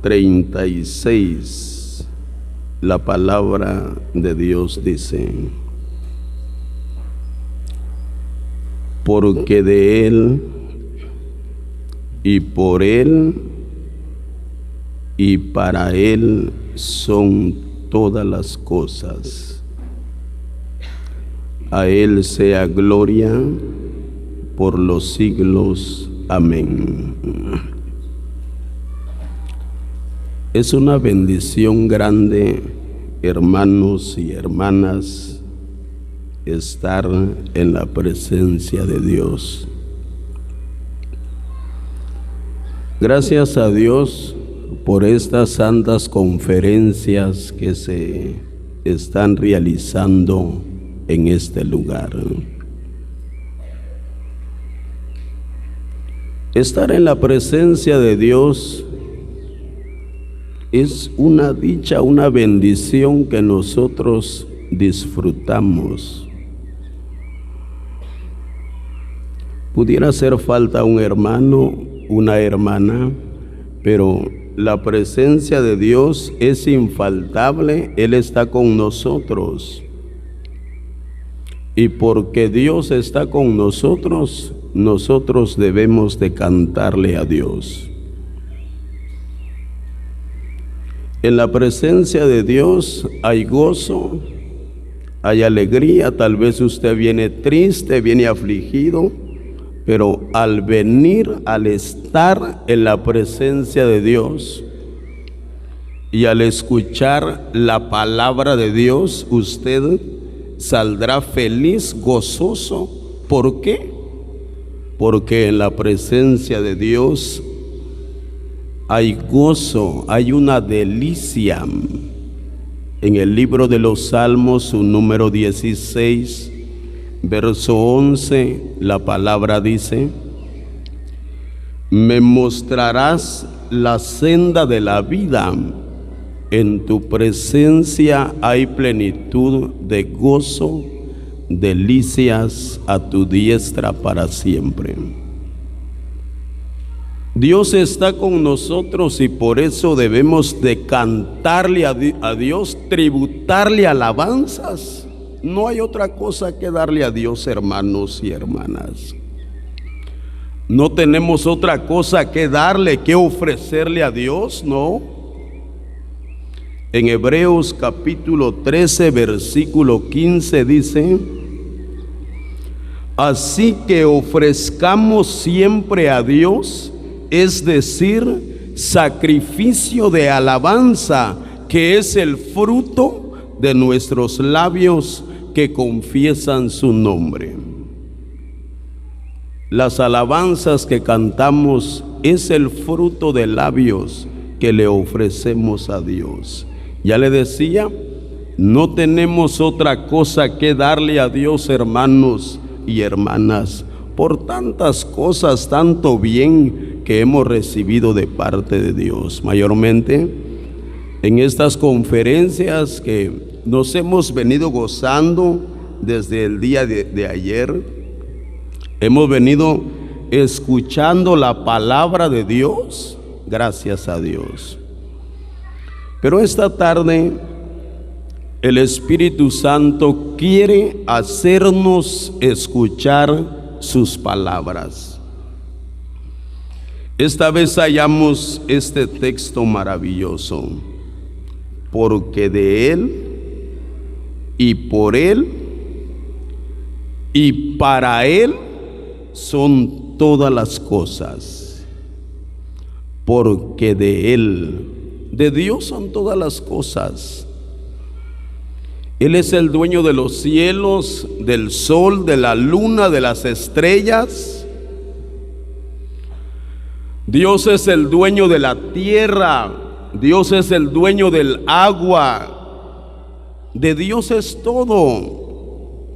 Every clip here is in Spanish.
36, la palabra de Dios dice: porque de Él, y por Él, y para Él son todas las cosas. A Él sea gloria por los siglos. Amén. Es una bendición grande, hermanos y hermanas, estar en la presencia de Dios. Gracias a Dios por estas santas conferencias que se están realizando en este lugar. Estar en la presencia de Dios es una dicha, una bendición que nosotros disfrutamos. Pudiera hacer falta un hermano, una hermana, pero la presencia de Dios es infaltable. Él está con nosotros. Y porque Dios está con nosotros, nosotros debemos de cantarle a Dios. En la presencia de Dios hay gozo, hay alegría. Tal vez usted viene triste, viene afligido, pero al venir, al estar en la presencia de Dios y al escuchar la palabra de Dios, usted saldrá feliz, gozoso. ¿Por qué? Porque en la presencia de Dios hay gozo, hay una delicia. En el libro de los Salmos, su número 16, verso 11, la palabra dice: me mostrarás la senda de la vida, en tu presencia hay plenitud de gozo, delicias a tu diestra para siempre. Dios está con nosotros y por eso debemos de cantarle a Dios, tributarle alabanzas. No hay otra cosa que darle a Dios, hermanos y hermanas. No tenemos otra cosa que darle, que ofrecerle a Dios, no. En Hebreos capítulo 13, versículo 15 dice: así que ofrezcamos siempre a Dios, es decir, sacrificio de alabanza, que es el fruto de nuestros labios que confiesan su nombre. Las alabanzas que cantamos es el fruto de labios que le ofrecemos a Dios. Ya le decía, no tenemos otra cosa que darle a Dios, hermanos y hermanas, por tantas cosas, tanto bien que hemos recibido de parte de Dios. Mayormente en estas conferencias que nos hemos venido gozando desde el día de ayer, hemos venido escuchando la palabra de Dios, gracias a Dios. Pero esta tarde el Espíritu Santo quiere hacernos escuchar sus palabras. Esta vez hallamos este texto maravilloso: porque de Él, y por Él, y para Él son todas las cosas. Porque de Él, de Dios son todas las cosas. Él es el dueño de los cielos, del sol, de la luna, de las estrellas. Dios es el dueño de la tierra. Dios es el dueño del agua. De Dios es todo.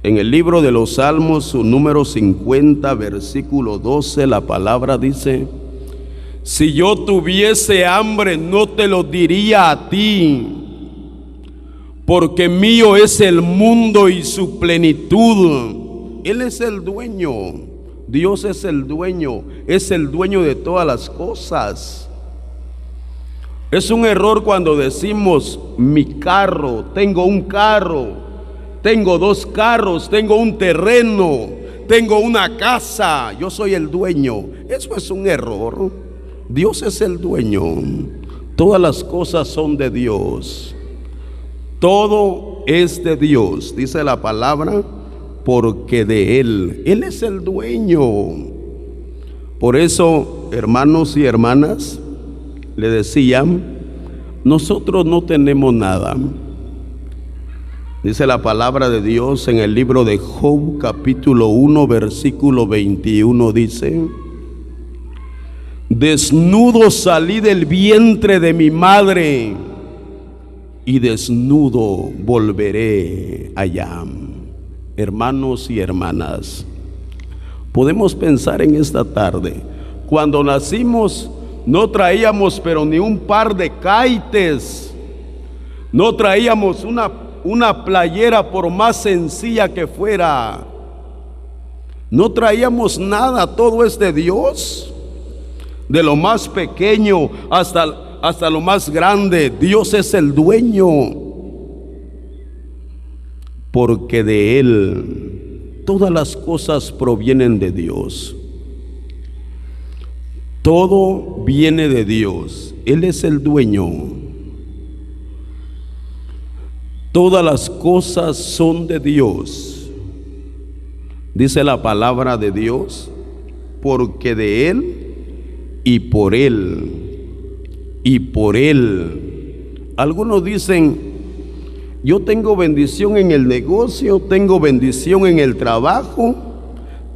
En el libro de los Salmos, su número 50, versículo 12, la palabra dice: si yo tuviese hambre, no te lo diría a ti, porque mío es el mundo y su plenitud. Él es el dueño. Dios es el dueño de todas las cosas. Es un error cuando decimos mi carro, tengo un carro, tengo 2 carros, tengo un terreno, tengo una casa, yo soy el dueño. Eso es un error. Dios es el dueño. Todas las cosas son de Dios. Todo es de Dios, dice la palabra, porque de Él es el dueño. Por eso, hermanos y hermanas, le decían, nosotros no tenemos nada. Dice la palabra de Dios en el libro de Job, capítulo 1, versículo 21, dice: desnudo salí del vientre de mi madre, y desnudo volveré allá. Hermanos y hermanas, podemos pensar en esta tarde, cuando nacimos no traíamos pero ni un par de caites, no traíamos una playera por más sencilla que fuera, no traíamos nada. Todo es de Dios, de lo más pequeño hasta lo más grande. Dios es el dueño, porque de Él todas las cosas provienen de Dios. Todo viene de Dios. Él es el dueño. Todas las cosas son de Dios. Dice la palabra de Dios, porque de Él y por Él y por Él. Algunos dicen, yo tengo bendición en el negocio, tengo bendición en el trabajo,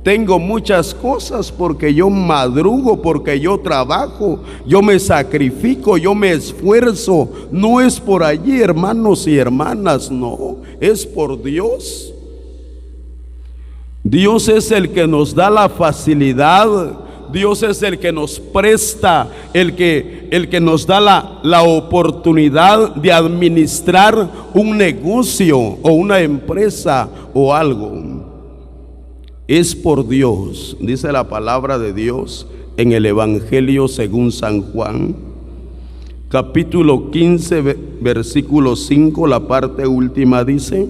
tengo muchas cosas porque yo madrugo, porque yo trabajo, yo me sacrifico, yo me esfuerzo. No es por allí, hermanos y hermanas, no, es por Dios. Dios es el que nos da la facilidad, Dios es el que nos presta, el que nos da la oportunidad de administrar un negocio o una empresa o algo. Es por Dios. Dice la palabra de Dios en el Evangelio según San Juan, capítulo 15, versículo 5, la parte última dice: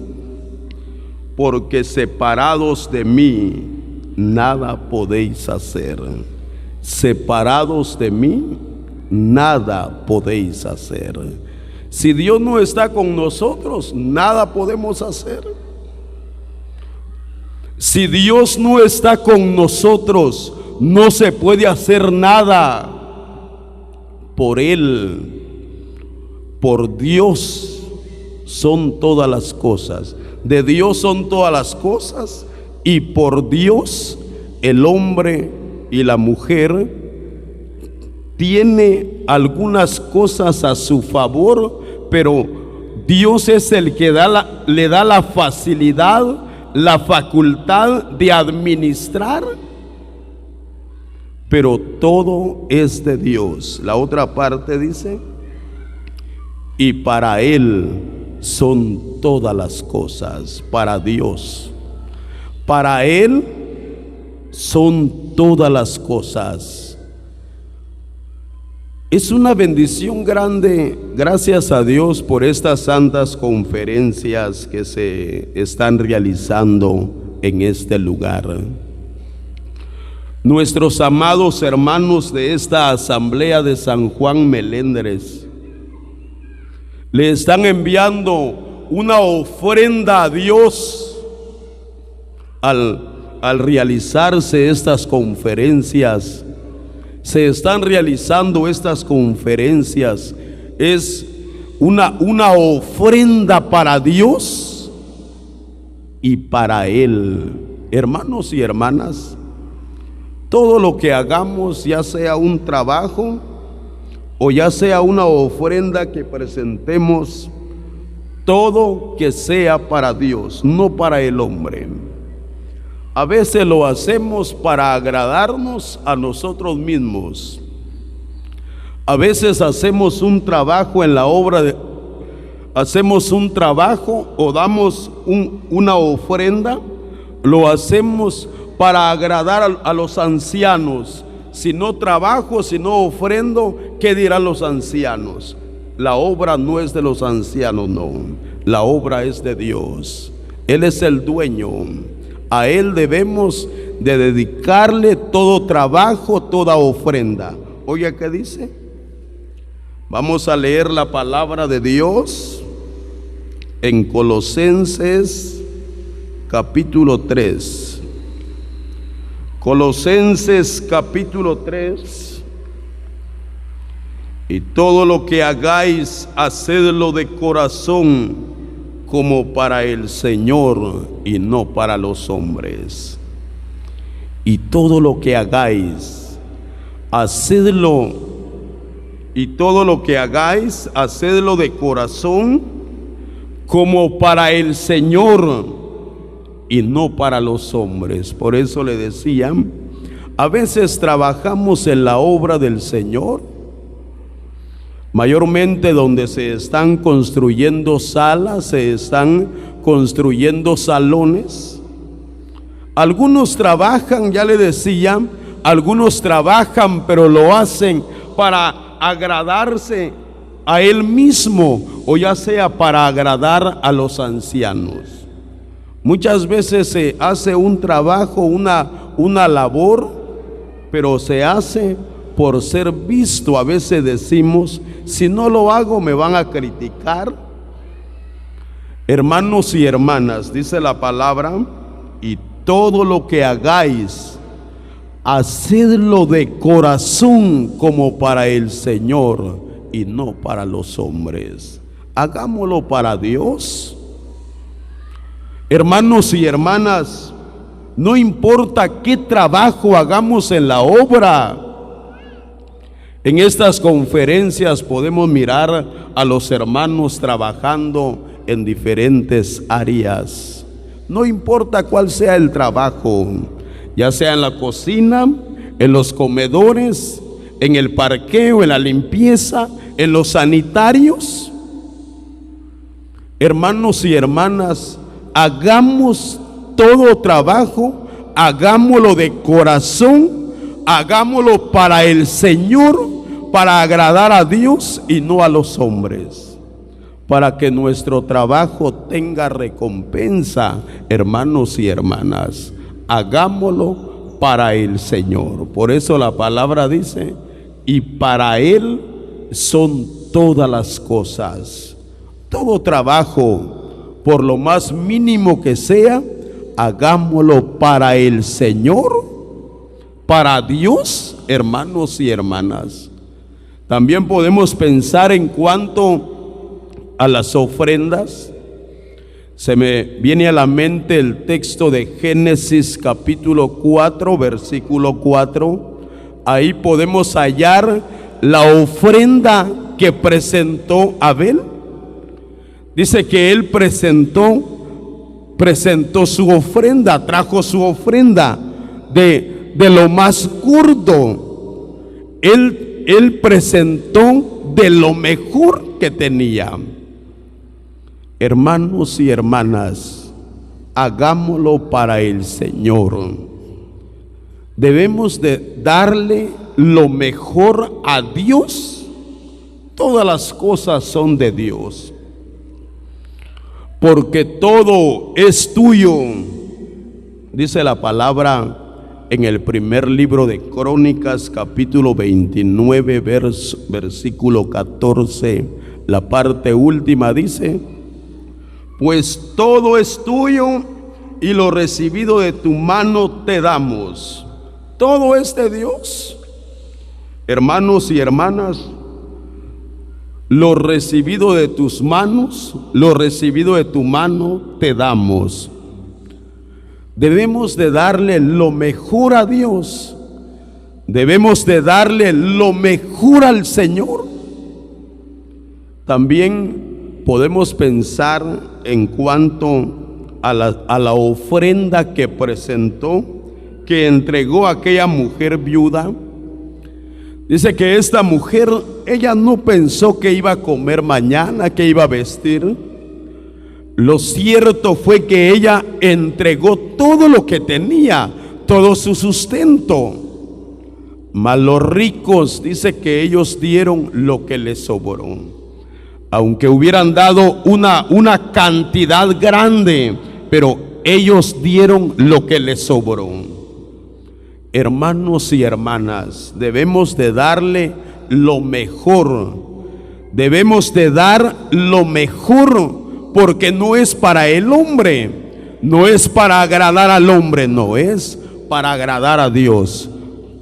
porque separados de mí nada podéis hacer. Separados de mí nada podéis hacer. Si Dios no está con nosotros, nada podemos hacer. Si Dios no está con nosotros, no se puede hacer nada. Por Él, por Dios son todas las cosas. De Dios son todas las cosas, y por Dios el hombre y la mujer tiene algunas cosas a su favor, pero Dios es el que le da la facilidad, la facultad de administrar, pero todo es de Dios. La otra parte dice: y para Él son todas las cosas. Para Dios, para Él son todas las cosas. Es una bendición grande, gracias a Dios por estas santas conferencias que se están realizando en este lugar. Nuestros amados hermanos de esta asamblea de San Juan Melendres le están enviando una ofrenda a Dios al realizarse estas conferencias. Se están realizando estas conferencias. Es una ofrenda para Dios y para Él. Hermanos y hermanas, todo lo que hagamos, ya sea un trabajo o ya sea una ofrenda que presentemos, todo que sea para Dios, no para el hombre. A veces lo hacemos para agradarnos a nosotros mismos. A veces hacemos un trabajo en la obra hacemos un trabajo o damos una ofrenda, lo hacemos para agradar a los ancianos. Si no trabajo, si no ofrendo, ¿qué dirán los ancianos? la obra no es de los ancianos, no, la obra es de Dios. Él es el dueño. A Él debemos de dedicarle todo trabajo, toda ofrenda. Oiga, ¿qué dice? Vamos a leer la palabra de Dios en Colosenses capítulo 3. Colosenses capítulo 3. Y todo lo que hagáis, hacedlo de corazón, como para el Señor y no para los hombres. Y todo lo que hagáis, hacedlo. Y todo lo que hagáis, hacedlo de corazón, como para el Señor y no para los hombres. Por eso le decían, a veces trabajamos en la obra del Señor, mayormente donde se están construyendo salas, se están construyendo salones. Algunos trabajan, ya le decía, algunos trabajan, pero lo hacen para agradarse a él mismo, o ya sea para agradar a los ancianos. Muchas veces se hace un trabajo, una labor, pero se hace por ser visto. A veces decimos, si no lo hago me van a criticar. Hermanos y hermanas, dice la palabra, y todo lo que hagáis, hacedlo de corazón como para el Señor y no para los hombres. Hagámoslo para Dios. Hermanos y hermanas, no importa qué trabajo hagamos en la obra. En estas conferencias podemos mirar a los hermanos trabajando en diferentes áreas. No importa cuál sea el trabajo, ya sea en la cocina, en los comedores, en el parqueo, en la limpieza, en los sanitarios. Hermanos y hermanas, hagamos todo trabajo, hagámoslo de corazón, hagámoslo para el Señor, para agradar a Dios y no a los hombres, para que nuestro trabajo tenga recompensa. Hermanos y hermanas, hagámoslo para el Señor. Por eso la palabra dice, y para Él son todas las cosas. Todo trabajo, por lo más mínimo que sea, hagámoslo para el Señor, para Dios, hermanos y hermanas. También podemos pensar en cuanto a las ofrendas. Se me viene a la mente el texto de Génesis capítulo 4, versículo 4. Ahí podemos hallar la ofrenda que presentó Abel. Dice que él presentó su ofrenda, trajo su ofrenda de lo más gordo. Él presentó de lo mejor que tenía. Hermanos y hermanas, hagámoslo para el Señor. Debemos de darle lo mejor a Dios. Todas las cosas son de Dios, porque todo es tuyo. Dice la palabra en el primer libro de Crónicas, capítulo 29, versículo 14, la parte última dice, pues todo es tuyo y lo recibido de tu mano te damos. Todo es de Dios. Hermanos y hermanas, lo recibido de tus manos, lo recibido de tu mano te damos. Debemos de darle lo mejor a Dios. Debemos de darle lo mejor al Señor. También podemos pensar en cuanto a la ofrenda que presentó, que entregó a aquella mujer viuda. Dice que esta mujer, ella no pensó que iba a comer mañana, que iba a vestir. Lo cierto fue que ella entregó todo lo que tenía, todo su sustento. Mas los ricos, dice que ellos dieron lo que les sobró. aunque hubieran dado una cantidad grande, pero ellos dieron lo que les sobró. Hermanos y hermanas, debemos de darle lo mejor. Debemos de dar lo mejor, porque no es para el hombre, no es para agradar al hombre, no es para agradar a Dios.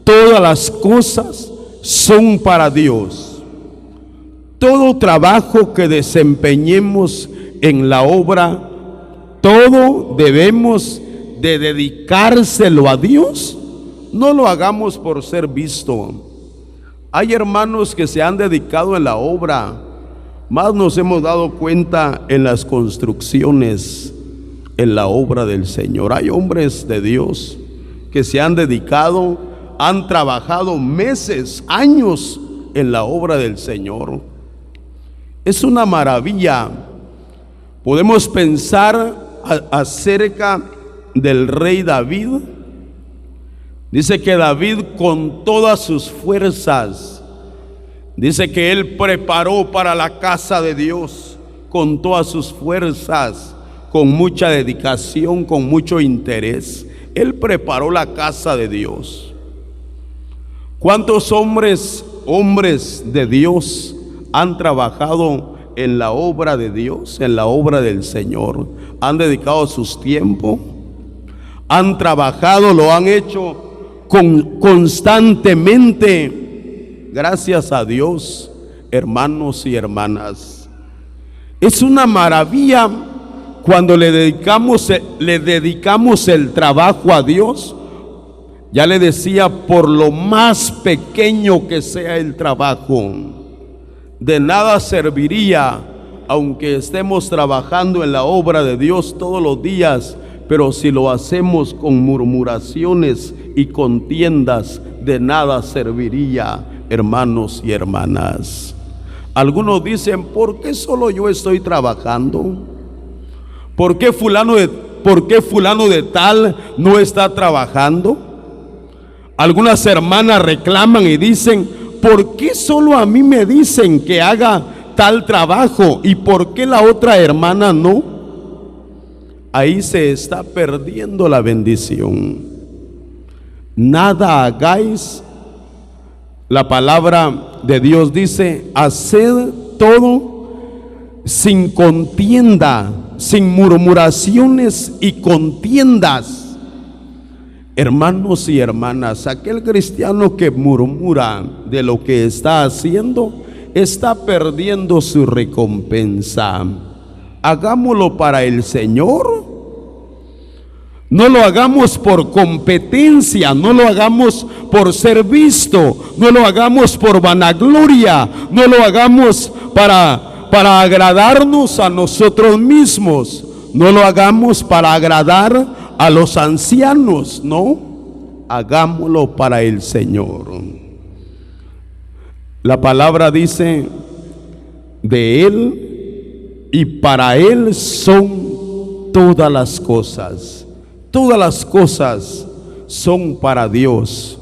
Todas las cosas son para Dios. Todo trabajo que desempeñemos en la obra, todo debemos de dedicárselo a Dios. No lo hagamos por ser visto. Hay hermanos que se han dedicado en la obra, más nos hemos dado cuenta en las construcciones, en la obra del Señor. Hay hombres de Dios que se han dedicado, han trabajado meses, años en la obra del Señor. Es una maravilla. Podemos pensar acerca del rey David. Dice que David, con todas sus fuerzas, dice que él preparó para la casa de Dios con todas sus fuerzas, con mucha dedicación, con mucho interés. Él preparó la casa de Dios. ¿Cuántos hombres de Dios han trabajado en la obra de Dios, en la obra del Señor? Han dedicado sus tiempos, han trabajado, lo han hecho constantemente. Gracias a Dios, hermanos y hermanas. Es una maravilla cuando le dedicamos el trabajo a Dios. Ya le decía, por lo más pequeño que sea el trabajo, de nada serviría, aunque estemos trabajando en la obra de Dios todos los días, pero si lo hacemos con murmuraciones y contiendas, de nada serviría, hermanos y hermanas. Algunos dicen, ¿por qué solo yo estoy trabajando? ¿Por qué fulano de tal no está trabajando? Algunas hermanas reclaman y dicen, ¿por qué solo a mí me dicen que haga tal trabajo y por qué la otra hermana no? Ahí se está perdiendo la bendición. Nada hagáis. La palabra de Dios dice, haced todo sin contienda, sin murmuraciones y contiendas. Hermanos y hermanas, aquel cristiano que murmura de lo que está haciendo, está perdiendo su recompensa. Hagámoslo para el Señor. No lo hagamos por competencia, no lo hagamos por ser visto, no lo hagamos por vanagloria, no lo hagamos para agradarnos a nosotros mismos, no lo hagamos para agradar a los ancianos, no, hagámoslo para el Señor. La palabra dice, de Él y para Él son todas las cosas. Todas las cosas son para Dios.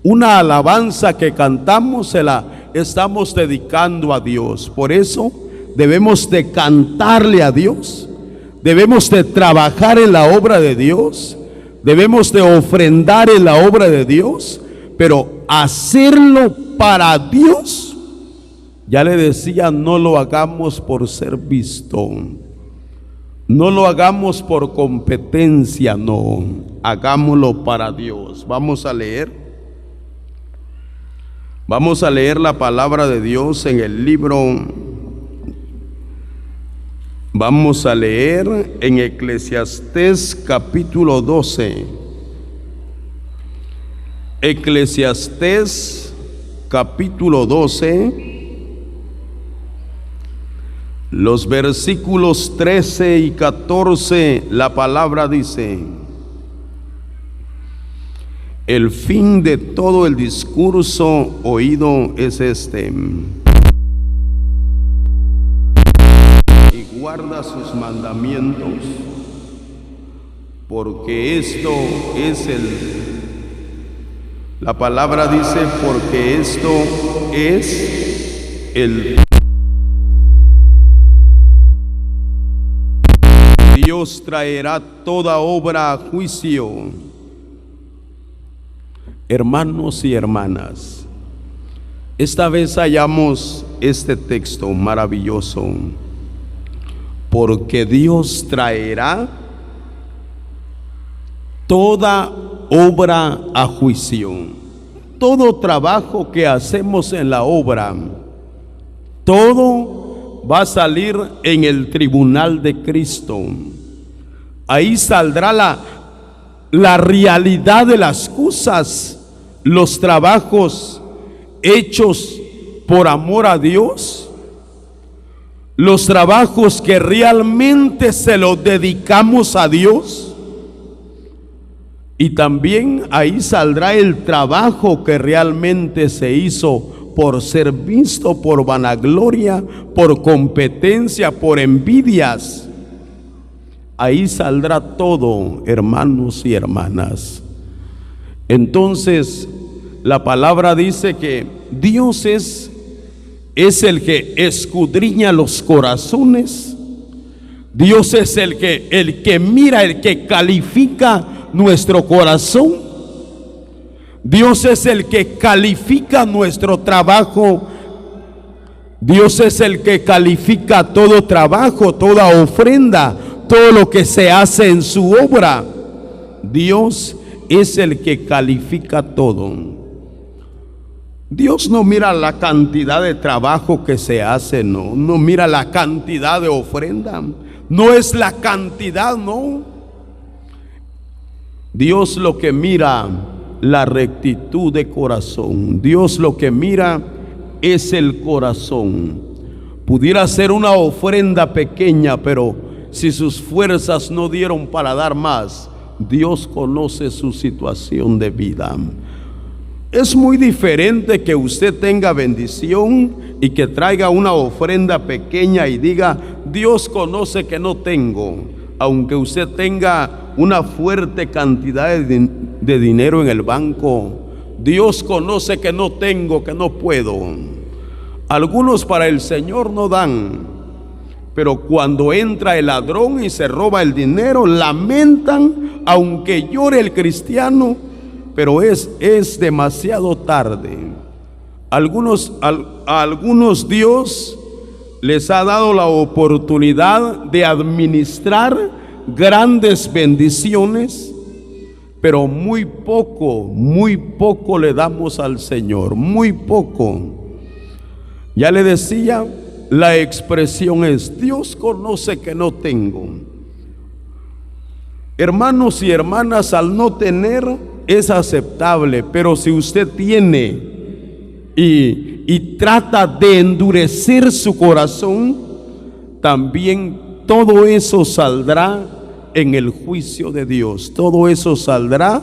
Una alabanza que cantamos se la estamos dedicando a Dios. Por eso debemos de cantarle a Dios. Debemos de trabajar en la obra de Dios. Debemos de ofrendar en la obra de Dios. Pero hacerlo para Dios, ya le decía, no lo hagamos por ser visto. No lo hagamos por competencia, no, hagámoslo para Dios. Vamos a leer la palabra de Dios en el libro. Vamos a leer en Eclesiastés capítulo 12. Eclesiastés capítulo 12. Los versículos 13 y 14, la palabra dice: el fin de todo el discurso oído es este, y guarda sus mandamientos, porque esto es la palabra dice, porque esto es el Dios traerá toda obra a juicio. Hermanos y hermanas, esta vez hallamos este texto maravilloso, porque Dios traerá toda obra a juicio. Todo trabajo que hacemos en la obra, todo va a salir en el tribunal de Cristo. Ahí saldrá la realidad de las cosas, los trabajos hechos por amor a Dios, los trabajos que realmente se los dedicamos a Dios. Y también ahí saldrá el trabajo que realmente se hizo por ser visto, por vanagloria, por competencia, por envidias. Ahí saldrá todo, hermanos y hermanas. Entonces, la palabra dice que Dios es el que escudriña los corazones. Dios es el que mira, el que califica nuestro corazón. Dios es el que califica nuestro trabajo. Dios es el que califica todo trabajo, toda ofrenda, todo lo que se hace en su obra. Dios es el que califica todo. Dios no mira la cantidad de trabajo que se hace, no mira la cantidad de ofrenda, no es la cantidad, no. Dios lo que mira, la rectitud de corazón. Dios lo que mira es el corazón. Pudiera ser una ofrenda pequeña, pero si sus fuerzas no dieron para dar más, Dios conoce su situación de vida. Es muy diferente que usted tenga bendición y que traiga una ofrenda pequeña y diga: Dios conoce que no tengo. Aunque usted tenga una fuerte cantidad de dinero en el banco, Dios conoce que no tengo, que no puedo. Algunos para el Señor no dan, pero cuando entra el ladrón y se roba el dinero, lamentan, aunque llore el cristiano, pero es demasiado tarde. A algunos Dios les ha dado la oportunidad de administrar grandes bendiciones, pero muy poco le damos al Señor, muy poco. Ya le decía, la expresión es: Dios conoce que no tengo. Hermanos y hermanas, al no tener es aceptable, pero si usted tiene y trata de endurecer su corazón, también todo eso saldrá en el juicio de Dios. Todo eso saldrá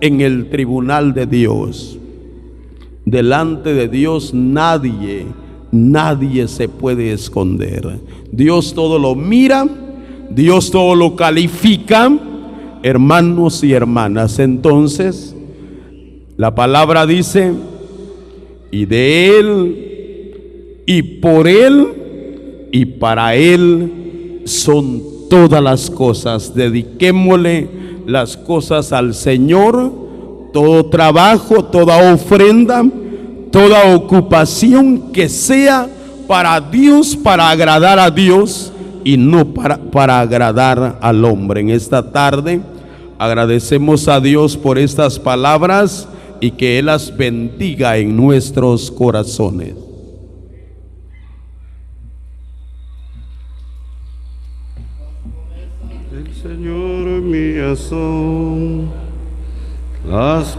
en el tribunal de Dios. Delante de Dios nadie se puede esconder. Dios todo lo mira, Dios todo lo califica, hermanos y hermanas. Entonces, la palabra dice: y de Él, y por Él, y para Él son todas las cosas. Dediquémosle las cosas al Señor, todo trabajo, toda ofrenda, toda ocupación que sea para Dios, para agradar a Dios y no para agradar al hombre. En esta tarde agradecemos a Dios por estas palabras y que Él las bendiga en nuestros corazones. El Señor mías son las